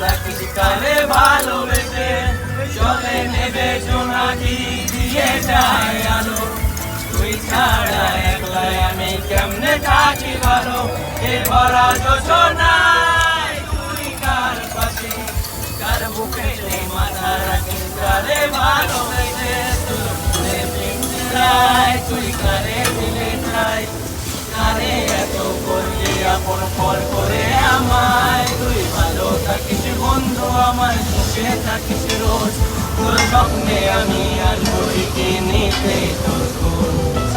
রাখিস কানে ভালোবেসে চলে নেবে জোনাকি দিয়ে যায় আলো তুই ছাড়া একলা আমি কেমনে থাকি ভালো এ ভরা যোজনায় তুই কার পাশে কার বুকে মাথা রাখিস কানে ভালোবেসে তুই কানে দিলে চাই কানে এত করলি আপন ফল করে আমায় তুই ভালো থাকিস বন্ধু আমার সুখে থাকিস রোজ তোর স্বপ্নে আমি আসবো কি নিতে তোর খোঁজ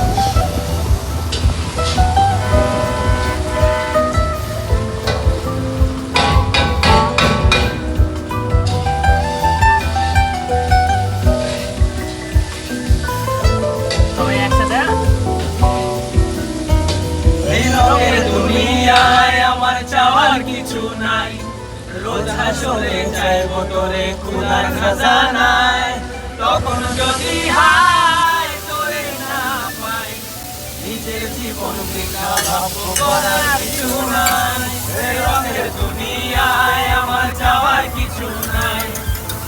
দুনিয়ায় আমার চাওয়ার কিছু নাই রোজ হাসরে চাইবো তোরে খোদার খাজানায় তখন যদি হায় তোরে না পাই নিজের জীবন বৃথা ভাববো করার কিছু নাই এই রঙের দুনিয়ায় আমার চাওয়ার কিছু নাই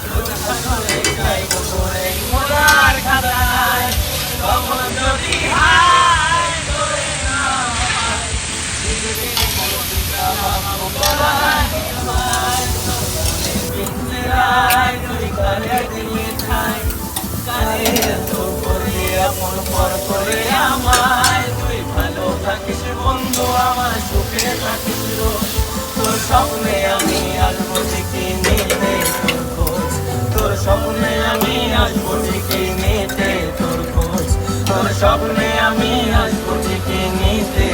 রোজ হাসরে চাইবো তোরে খোদার খাজানায় তখন যদি হায় তোরে না পাই নিজের জীবন বৃথা ভাববো করার কিছু নাই তুই কারে দিলে ঠাই কারে এত করে আপন পর করে আমায় তুই ভালো থাকিস বন্ধু আমার সুখে থাকিস রোজ তোর স্বপ্নে আমি আসবো ঠিকই নিতে তোর খোঁজ তোর স্বপ্নে আমি আসবো ঠিকই নিতে তোর খোঁজ তোর স্বপ্নে আমি আসবো ঠিকই নিতে